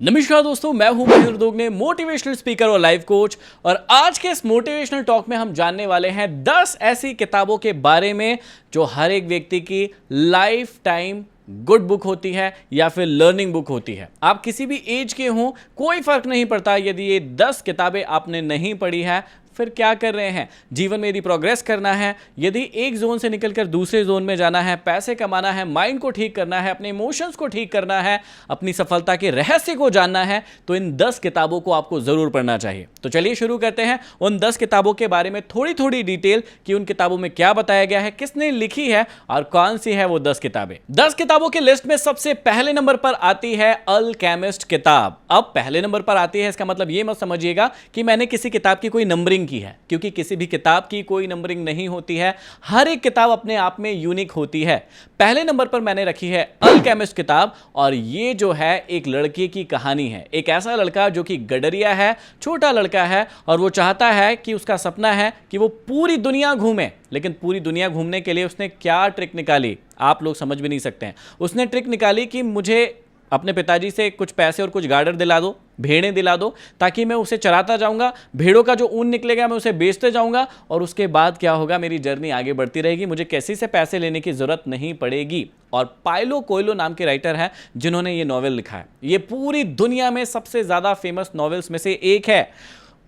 नमस्कार दोस्तों, मैं हूं महेंद्र दोगने, मोटिवेशनल स्पीकर और लाइफ कोच। और आज के इस मोटिवेशनल टॉक में हम जानने वाले हैं 10 ऐसी किताबों के बारे में जो हर एक व्यक्ति की लाइफ टाइम गुड बुक होती है या फिर लर्निंग बुक होती है। आप किसी भी एज के हों, कोई फर्क नहीं पड़ता। यदि ये 10 किताबें आपने नहीं पढ़ी है, फिर क्या कर रहे हैं? जीवन में यदि प्रोग्रेस करना है, यदि एक जोन से निकलकर दूसरे जोन में जाना है, पैसे कमाना है, माइंड को ठीक करना है, अपने इमोशंस को ठीक करना है, अपनी सफलता के रहस्य को जानना है, तो इन 10 किताबों को आपको जरूर पढ़ना चाहिए। तो चलिए शुरू करते हैं उन 10 किताबों के बारे में थोड़ी थोड़ी डिटेल कि उन किताबों में क्या बताया गया है, किसने लिखी है और कौन सी है वो 10 किताबें। 10 किताबों की लिस्ट में सबसे पहले नंबर पर आती है अल्केमिस्ट किताब। अब पहले नंबर पर आती है, इसका मतलब ये मत समझिएगा कि मैंने किसी किताब की कोई नंबरिंग की है, क्योंकि किसी भी किताब की कोई नंबरिंग नहीं होती है। हर एक किताब अपने आप में यूनिक होती है। पहले नंबर पर मैंने रखी है अल्केमिस्ट किताब, और ये जो है एक लड़के की कहानी है। एक ऐसा लड़का जो कि गडरिया है, छोटा लड़का है, और वो चाहता है कि उसका सपना है कि वो पूरी दुनिया घूमे। लेकिन पूरी दुनिया घूमने के लिए उसने क्या ट्रिक निकाली, आप लोग समझ भी नहीं सकते हैं। उसने ट्रिक निकाली कि मुझे अपने पिताजी से कुछ पैसे और कुछ गार्डर दिला दो, भेड़ें दिला दो, ताकि मैं उसे चराता जाऊंगा, भेड़ों का जो ऊन निकलेगा मैं उसे बेचते जाऊंगा, और उसके बाद क्या होगा, मेरी जर्नी आगे बढ़ती रहेगी, मुझे किसी से पैसे लेने की जरूरत नहीं पड़ेगी। और पाइलो कोयलो नाम के राइटर हैं जिन्होंने ये नॉवेल लिखा है। ये पूरी दुनिया में सबसे ज्यादा फेमस नॉवेल्स में से एक है।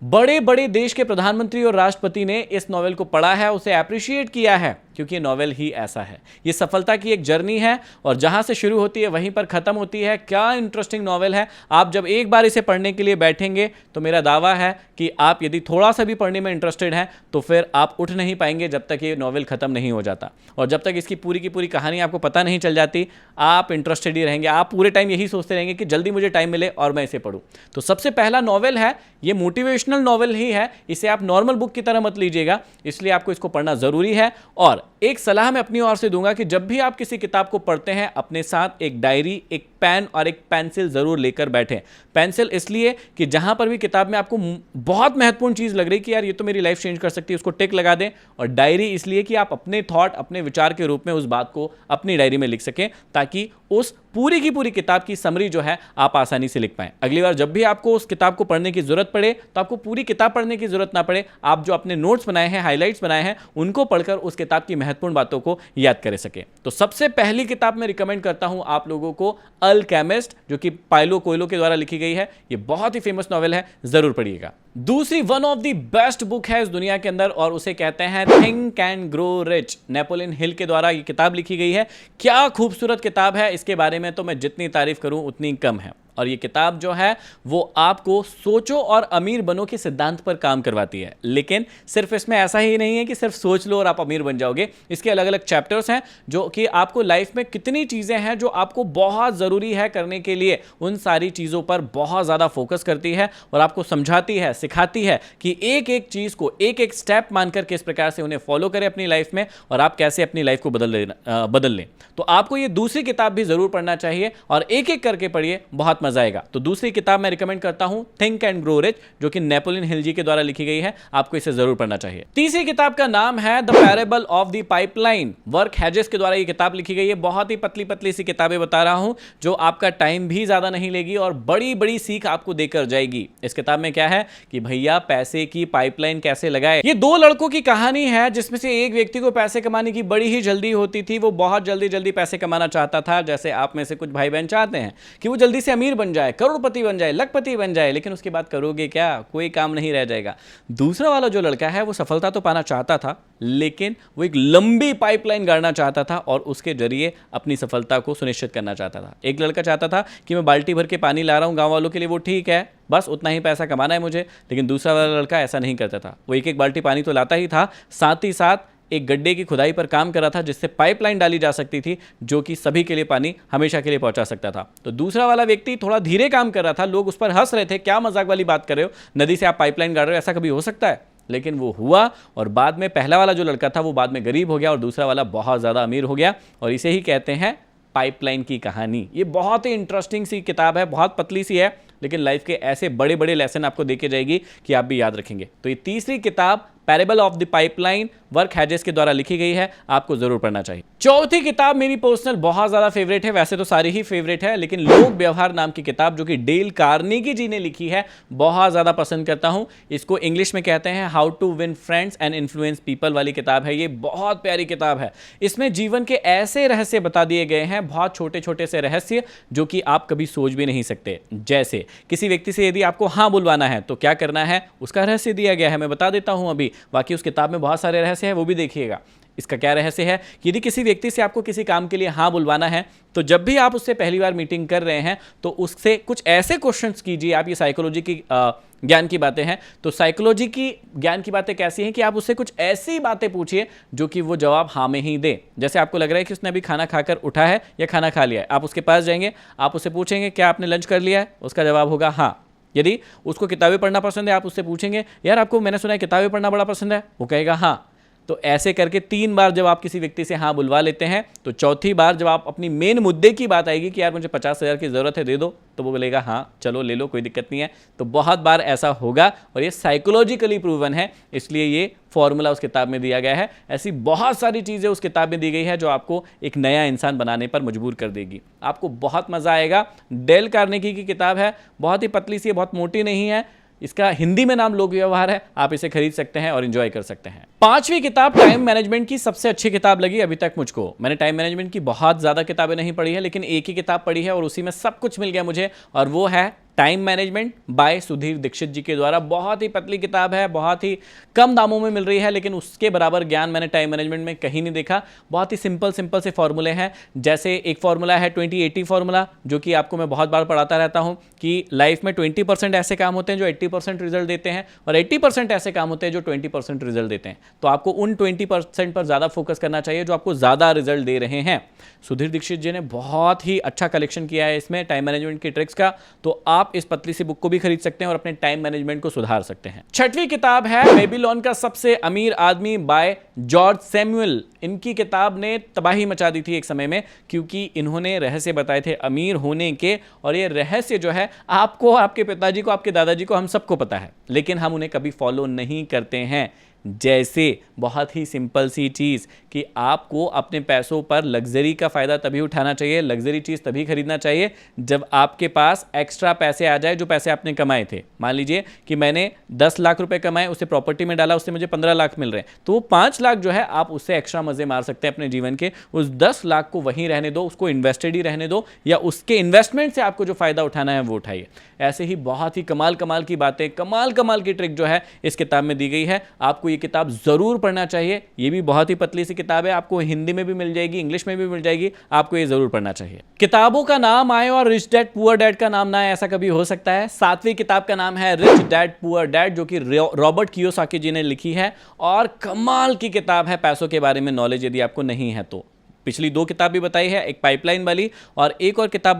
बड़े बड़े देश के प्रधानमंत्री और राष्ट्रपति ने इस नॉवेल को पढ़ा है, उसे अप्रिशिएट किया है, क्योंकि ये नॉवेल ही ऐसा है। ये सफलता की एक जर्नी है, और जहां से शुरू होती है वहीं पर खत्म होती है। क्या इंटरेस्टिंग नॉवेल है। आप जब एक बार इसे पढ़ने के लिए बैठेंगे तो मेरा दावा है कि आप यदि थोड़ा सा भी पढ़ने में इंटरेस्टेड हैं तो फिर आप उठ नहीं पाएंगे जब तक ये नॉवेल खत्म नहीं हो जाता। और जब तक इसकी पूरी की पूरी कहानी आपको पता नहीं चल जाती, आप इंटरेस्टेड ही रहेंगे। आप पूरे टाइम यही सोचते रहेंगे कि जल्दी मुझे टाइम मिले और मैं इसे पढ़ूं। तो सबसे पहला नॉवेल है, ये मोटिवेशनल नॉवेल ही है। इसे आप नॉर्मल बुक की तरह मत लीजिएगा, इसलिए आपको इसको पढ़ना जरूरी है। और एक सलाह मैं अपनी ओर से दूंगा कि जब भी आप किसी किताब को पढ़ते हैं, अपने साथ एक डायरी, एक पेन और एक पेंसिल जरूर लेकर बैठें। पेंसिल इसलिए कि जहां पर भी किताब में आपको बहुत महत्वपूर्ण चीज लग रही कि यार ये तो मेरी लाइफ चेंज कर सकती है, उसको टिक लगा दें। और डायरी इसलिए कि आप अपने थॉट, अपने विचार के रूप में उस बात को अपनी डायरी में लिख सकें, ताकि उस पूरी की पूरी किताब की समरी जो है आप आसानी से लिख पाएं। अगली बार जब भी आपको उस किताब को पढ़ने की जरूरत पड़े, तो आपको पूरी किताब पढ़ने की जरूरत ना पड़े, आप जो अपने नोट्स बनाए हैं, हाइलाइट्स बनाए हैं, उनको पढ़कर उस किताब की महत्वपूर्ण बातों को याद कर सके। तो सबसे पहली किताब मैं रिकमेंड करता हूं आप लोगों को अल्केमिस्ट, जो कि पाइलो कोयलो के द्वारा लिखी गई है। ये बहुत ही फेमस नॉवेल है, जरूर पढ़िएगा। दूसरी one of the best book है इस दुनिया के अंदर, और उसे कहते हैं think and grow rich. Napoleon Hill के द्वारा ये किताब लिखी गई है। क्या खूबसूरत किताब है, इसके बारे में तो मैं जितनी तारीफ करूं उतनी कम है। और ये किताब जो है वो आपको सोचो और अमीर बनो के सिद्धांत पर काम करवाती है। लेकिन सिर्फ इसमें ऐसा ही नहीं है कि सिर्फ सोच लो और आप अमीर बन जाओगे। इसके अलग अलग चैप्टर्स हैं जो कि आपको लाइफ में कितनी चीजें हैं जो आपको बहुत जरूरी है करने के लिए, उन सारी चीजों पर बहुत ज्यादा फोकस करती है और आपको समझाती है, सिखाती है कि एक एक चीज को एक एक स्टेप मानकर किस प्रकार से उन्हें फॉलो करें अपनी लाइफ में, और आप कैसे अपनी लाइफ को बदल लें। तो आपको ये दूसरी किताब भी जरूर पढ़ना चाहिए, और एक एक करके पढ़िए, बहुत मजा आएगा। तो दूसरी किताब मैं रिकमेंड करता हूं थिंक एंड ग्रो रिच, जो कि नेपोलियन हिल जी के द्वारा लिखी गई है। आपको इसे जरूर पढ़ना चाहिए। तीसरी किताब का नाम है the parable of the pipeline. Work Hess's के द्वारा ये किताब लिखी गई है। बहुत ही पतली पतली सी किताबें बता रहा हूं, जो आपका टाइम भी ज्यादा नहीं लेगी और बड़ी बड़ी सीख आपको देकर जाएगी। इस किताब में क्या है कि भैया पैसे की पाइपलाइन कैसे लगाए। ये दो लड़कों की कहानी है, जिसमें से एक व्यक्ति को पैसे कमाने की बड़ी ही जल्दी होती थी। वो बहुत जल्दी जल्दी पैसे कमाना चाहता था, जैसे आप में से कुछ भाई बहन चाहते हैं कि वो जल्दी से अमीर बन जाए, करोड़पति बन जाए, लखपति बन जाए। लेकिन उसके बाद करोगे क्या, कोई काम नहीं रह जाएगा। दूसरा वाला जो लड़का है वो सफलता तो पाना चाहता था, लेकिन वो एक लंबी पाइपलाइन गाड़ना चाहता था और उसके जरिए अपनी सफलता को सुनिश्चित करना चाहता था। एक लड़का चाहता था कि मैं बाल्टी भर के पानी ला रहा हूं गांव वालों के लिए, वो ठीक है, बस उतना ही पैसा कमाना है मुझे। लेकिन दूसरा वाला लड़का ऐसा नहीं करता था। वो एक एक बाल्टी पानी तो लाता ही था, साथ ही साथ एक गड्ढे की खुदाई पर काम कर रहा था, जिससे पाइपलाइन डाली जा सकती थी, जो कि सभी के लिए पानी हमेशा के लिए पहुंचा सकता था। तो दूसरा वाला व्यक्ति थोड़ा धीरे काम कर रहा था। लोग उस पर हंस रहे थे, क्या मजाक वाली बात कर रहे हो, नदी से आप पाइपलाइन गाड़ रहे हो, ऐसा कभी हो सकता है? लेकिन वो हुआ, और बाद में पहला वाला जो लड़का था वो बाद में गरीब हो गया और दूसरा वाला बहुत ज़्यादा अमीर हो गया। और इसे ही कहते हैं पाइपलाइन की कहानी। ये बहुत ही इंटरेस्टिंग सी किताब है, बहुत पतली सी है, लेकिन लाइफ के ऐसे बड़े बड़े लेसन आपको देके जाएगी कि आप भी याद रखेंगे। तो ये तीसरी किताब parable of the pipeline work Hess's के द्वारा लिखी गई है, आपको जरूर पढ़ना चाहिए। चौथी किताब मेरी पर्सनल बहुत ज्यादा फेवरेट है, वैसे तो सारी ही फेवरेट है, लेकिन लोक व्यवहार नाम की किताब जो कि डेल कार्नेगी जी ने लिखी है, बहुत ज्यादा पसंद करता हूं। इसको इंग्लिश में कहते हैं how to win friends and influence people वाली किताब है। ये बहुत प्यारी किताब है। इसमें जीवन के ऐसे रहस्य बता दिए गए हैं, बहुत छोटे छोटे से रहस्य जो कि आप कभी सोच भी नहीं सकते। जैसे किसी व्यक्ति से यदि आपको हाँ बुलवाना है तो क्या करना है, उसका रहस्य दिया गया है। मैं बता देता हूं अभी, बाकी उस किताब में बहुत सारे रहस्य हैं, वो भी देखिएगा। इसका क्या रहस्य है कि यदि किसी व्यक्ति से आपको किसी काम के लिए हाँ बुलवाना है तो जब भी आप उससे पहली बार मीटिंग कर रहे हैं तो उससे कुछ ऐसे क्वेश्चंस कीजिए। आप ये साइकोलॉजी की ज्ञान की बातें हैं, तो साइकोलॉजी की ज्ञान की बातें कैसी हैं कि आप उससे कुछ ऐसी बातें पूछिए जो कि वो जवाब हाँ में ही दे। जैसे आपको लग रहा है कि उसने अभी खाना खाकर उठा है या खाना खा लिया है, आप उसके पास जाएंगे, आप उससे पूछेंगे क्या आपने लंच कर लिया है, उसका जवाब होगा हाँ। यदि उसको किताबें पढ़ना पसंद है, आप उससे पूछेंगे यार आपको मैंने सुना है किताबें पढ़ना बड़ा पसंद है, वो कहेगा हाँ। तो ऐसे करके 3 बार जब आप किसी व्यक्ति से हाँ बुलवा लेते हैं तो चौथी बार जब आप अपनी मेन मुद्दे की बात आएगी कि यार मुझे 50,000 की ज़रूरत है दे दो, तो वो बोलेगा हाँ चलो ले लो कोई दिक्कत नहीं है। तो बहुत बार ऐसा होगा और ये साइकोलॉजिकली प्रूवन है, इसलिए ये फॉर्मूला उस किताब में दिया गया है। ऐसी बहुत सारी चीज़ें उस किताब में दी गई है जो आपको एक नया इंसान बनाने पर मजबूर कर देगी। आपको बहुत मज़ा आएगा। डेल कार्नेगी की किताब है, बहुत ही पतली सी है, बहुत मोटी नहीं है। इसका हिंदी में नाम लोक व्यवहार है। आप इसे खरीद सकते हैं और एंजॉय कर सकते हैं। 5वीं किताब टाइम मैनेजमेंट की सबसे अच्छी किताब लगी अभी तक मुझको। मैंने टाइम मैनेजमेंट की बहुत ज़्यादा किताबें नहीं पढ़ी है, लेकिन एक ही किताब पढ़ी है और उसी में सब कुछ मिल गया मुझे, और वो है time management by Sudhir Dixit ji के द्वारा। बहुत ही पतली किताब है, बहुत ही कम दामों में मिल रही है, लेकिन उसके बराबर ज्ञान मैंने टाइम मैनेजमेंट में कहीं नहीं देखा। बहुत ही सिंपल से फॉर्मूले हैं। जैसे एक फॉर्मूला है 20-80 फॉर्मूला, जो कि आपको मैं बहुत बार पढ़ाता रहता हूं कि लाइफ में 20% ऐसे काम होते हैं जो 80% रिजल्ट देते हैं और 80% ऐसे काम होते हैं जो 20% रिजल्ट देते हैं। तो आपको उन 20% पर ज़्यादा फोकस करना चाहिए जो आपको ज़्यादा रिजल्ट दे रहे हैं। सुधीर दीक्षित जी ने बहुत ही अच्छा कलेक्शन किया है इसमें टाइम मैनेजमेंट की ट्रिक्स का, तो आप इस पतली सी बुक को भी खरीद सकते हैं और अपने टाइम मैनेजमेंट को सुधार सकते हैं। 6वीं किताब है बेबीलोन का सबसे अमीर आदमी बाय जॉर्ज सैमुअल। इनकी किताब ने तबाही मचा दी थी एक समय में, क्योंकि इन्होंने रहस्य बताए थे अमीर होने के, और ये रहस्य जो है आपको, आपके पिताजी को, आपके दादाजी को, हम सबको पता है, लेकिन हम उन्हें कभी फॉलो नहीं करते हैं। जैसे बहुत ही सिंपल सी चीज़ कि आपको अपने पैसों पर लग्जरी का फ़ायदा तभी उठाना चाहिए, लग्जरी चीज़ तभी खरीदना चाहिए जब आपके पास एक्स्ट्रा पैसे आ जाए, जो पैसे आपने कमाए थे। मान लीजिए कि मैंने 10 लाख रुपए कमाए, उसे प्रॉपर्टी में डाला, उससे मुझे 15 लाख मिल रहे हैं, तो वो 5 लाख जो है आप उससे एक्स्ट्रा मज़े मार सकते हैं अपने जीवन के। उस 10 लाख को वहीं रहने दो, उसको इन्वेस्टेड ही रहने दो, या उसके इन्वेस्टमेंट से आपको जो फ़ायदा उठाना है वो उठाइए। ऐसे ही बहुत ही कमाल की बातें, कमाल की ट्रिक जो है इस किताब में दी गई है। आपको ये किताब जरूर पढ़ना चाहिए। ये भी बहुत ही पतली सी किताब है, आपको हिंदी में भी मिल जाएगी, इंग्लिश में भी मिल जाएगी, आपको ये जरूर पढ़ना चाहिए। किताबों का नाम आए और रिच डैड पुअर डैड का नाम ना आए, ऐसा कभी हो सकता है। 7वीं किताब का नाम है रिच डैड पुअर डैड, जो कि रॉबर्ट कियोसाकी जी ने लिखी है, और कमाल की किताब है पैसों के बारे में नॉलेज यदि आपको नहीं है तो। पिछली 2 किताब भी बताई है, एक पाइपलाइन वाली और एक और किताब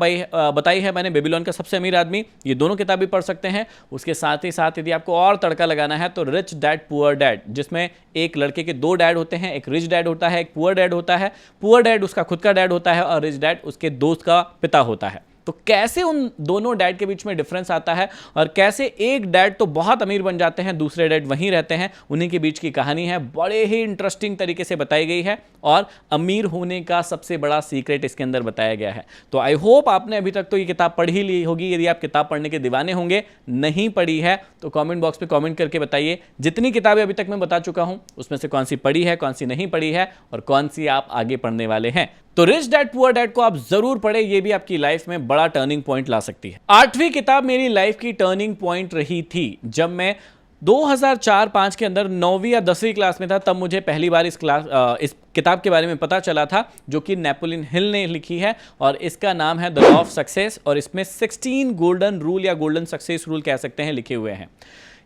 बताई है मैंने बेबीलोन का सबसे अमीर आदमी। ये दोनों किताब भी पढ़ सकते हैं। उसके साथ ही साथ यदि आपको और तड़का लगाना है तो रिच डैड पुअर डैड, जिसमें एक लड़के के 2 डैड होते हैं, एक रिच डैड होता है, एक पुअर डैड होता है। पुअर डैड उसका खुद का डैड होता है और रिच डैड उसके दोस्त का पिता होता है। तो कैसे उन दोनों डैड के बीच में डिफरेंस आता है और कैसे एक डैड तो बहुत अमीर बन जाते हैं, दूसरे डैड वहीं रहते हैं, उन्हीं के बीच की कहानी है। बड़े ही इंटरेस्टिंग तरीके से बताई गई है और अमीर होने का सबसे बड़ा सीक्रेट इसके अंदर बताया गया है। तो आई होप आपने अभी तक तो ये किताब पढ़ ही ली होगी। यदि आप किताब पढ़ने के दीवाने होंगे, नहीं पढ़ी है तो कमेंट बॉक्स पे कमेंट करके बताइए जितनी किताबें अभी तक मैं बता चुका हूं उसमें से कौन सी पढ़ी है, कौन सी नहीं पढ़ी है और कौन सी आप आगे पढ़ने वाले हैं। तो रिच डैड पुअर डैड को आप जरूर पढ़े, ये भी आपकी लाइफ में बड़ा टर्निंग पॉइंट ला सकती है। 8वीं किताब मेरी लाइफ की टर्निंग पॉइंट रही थी जब मैं 2004-5 के अंदर 9वीं या 10वीं क्लास में था। तब मुझे पहली बार इस किताब के बारे में पता चला था, जो कि नेपोलियन हिल ने लिखी है और इसका नाम है द लॉ ऑफ सक्सेस, और इसमें 16 गोल्डन रूल या गोल्डन सक्सेस रूल कह सकते हैं लिखे हुए हैं।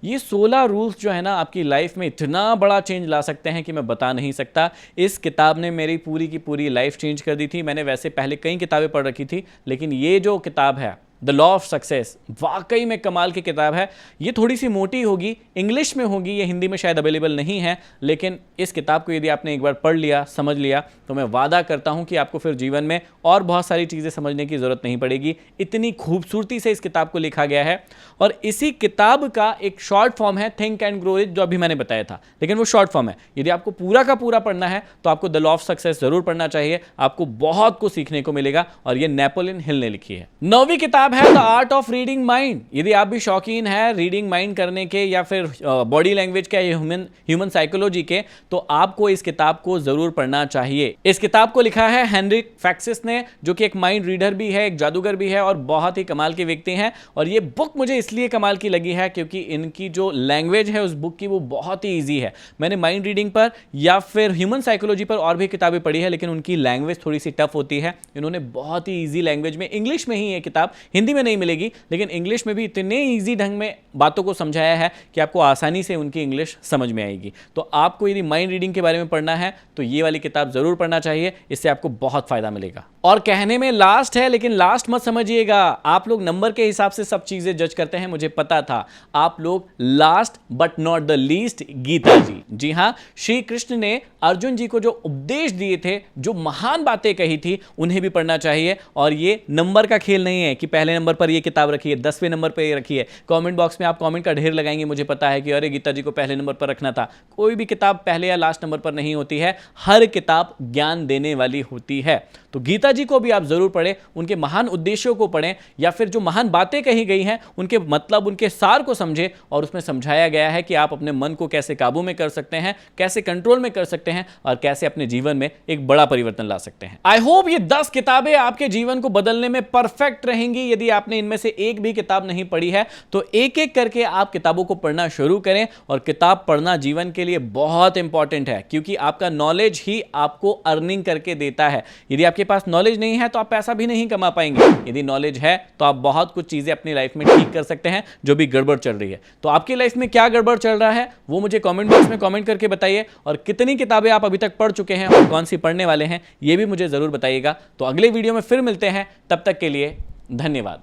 ये 16 रूल्स जो है ना आपकी लाइफ में इतना बड़ा चेंज ला सकते हैं कि मैं बता नहीं सकता। इस किताब ने मेरी पूरी की पूरी लाइफ चेंज कर दी थी। मैंने वैसे पहले कई किताबें पढ़ रखी थी, लेकिन ये जो किताब है द लॉ ऑफ सक्सेस वाकई में कमाल की किताब है। ये थोड़ी सी मोटी होगी, इंग्लिश में होगी, ये हिंदी में शायद अवेलेबल नहीं है, लेकिन इस किताब को यदि आपने एक बार पढ़ लिया, समझ लिया, तो मैं वादा करता हूं कि आपको फिर जीवन में और बहुत सारी चीज़ें समझने की ज़रूरत नहीं पड़ेगी। इतनी खूबसूरती से इस किताब को लिखा गया है। और इसी किताब का एक शॉर्ट फॉर्म है थिंक एंड ग्रो रिच, जो अभी मैंने बताया था, लेकिन वो शॉर्ट फॉर्म है। यदि आपको पूरा का पूरा पढ़ना है तो आपको द लॉ ऑफ सक्सेस जरूर पढ़ना चाहिए, आपको बहुत कुछ सीखने को मिलेगा। और ये नेपोलियन हिल ने लिखी है। 9वीं किताब है the art of reading mind. यदि आप भी शौकीन है रीडिंग माइंड करने के या फिर बॉडी लैंग्वेज के या ह्यूमन साइकोलॉजी के, तो आपको इस किताब को जरूर पढ़ना चाहिए। इस किताब को लिखा है हेनरिक फैक्सिस ने, जो कि एक माइंड रीडर भी है, एक जादूगर भी है और बहुत ही कमाल के व्यक्ति हैं। और ये बुक मुझे इसलिए कमाल की लगी है क्योंकि इनकी जो लैंग्वेज है उस बुक की वो बहुत ही ईजी है। मैंने माइंड रीडिंग पर या फिर ह्यूमन साइकोलॉजी पर और भी किताबें पढ़ी है, लेकिन उनकी लैंग्वेज थोड़ी सी टफ होती है। इन्होंने बहुत ही ईजी लैंग्वेज में, इंग्लिश में ही ये किताब, हिंदी में नहीं मिलेगी, लेकिन इंग्लिश में भी इतने ईजी ढंग में बातों को समझाया है कि आपको आसानी से उनकी इंग्लिश समझ में आएगी। तो आपको यदि माइंड रीडिंग के बारे में पढ़ना है तो ये वाली किताब जरूर पढ़ना चाहिए, इससे आपको बहुत फायदा मिलेगा। और कहने में लास्ट है, लेकिन लास्ट मत समझिएगा। आप लोग नंबर के हिसाब से सब चीजें जज करते हैं, मुझे पता था। आप लोग last but not the least Geeta ji. जी हां, श्री कृष्ण ने अर्जुन जी को जो उपदेश दिए थे, जो महान बातें कही थी, उन्हें भी पढ़ना चाहिए। और ये नंबर का खेल नहीं है कि पहले नंबर पर ये किताब रखी है, 10वें नंबर पर ये रखी है। कमेंट बॉक्स में आप कमेंट का ढेर लगाएंगे, मुझे पता है कि अरे गीता जी को पहले नंबर पर रखना था। कोई भी किताब पहले या लास्ट नंबर पर नहीं होती है, हर किताब ज्ञान देने वाली होती है। तो गीता जी को भी आप जरूर पढ़ें, उनके महान उद्देश्यों को पढ़ें, या फिर जो महान बातें कही गई हैं उनके मतलब, उनके सार को समझें। और उसमें समझाया गया है कि आप अपने मन को कैसे काबू में कर सकते हैं, कैसे कंट्रोल में कर सकते हैं और कैसे अपने जीवन में एक बड़ा परिवर्तन ला सकते हैं। आई होप ये 10 किताबें आपके जीवन को बदलने में परफेक्ट रहेंगी। यदि आपने इनमें से एक भी किताब नहीं पढ़ी है तो एक एक करके आप किताबों को पढ़ना शुरू करें। और किताब पढ़ना जीवन के लिए बहुत इंपॉर्टेंट है, क्योंकि आपका नॉलेज ही आपको अर्निंग करके देता है। यदि आपके पास नॉलेज नहीं है तो आप पैसा भी नहीं कमा पाएंगे। यदि नॉलेज है तो आप बहुत कुछ चीजें अपनी लाइफ में ठीक कर सकते हैं जो भी गड़बड़ चल रही है। तो आपकी लाइफ में क्या गड़बड़ चल रहा है वो मुझे कमेंट बॉक्स में कमेंट करके बताइए। और कितनी किताबें आप अभी तक पढ़ चुके हैं और कौन सी पढ़ने वाले हैं ये भी मुझे जरूर बताइएगा। तो अगले वीडियो में फिर मिलते हैं, तब तक के लिए धन्यवाद।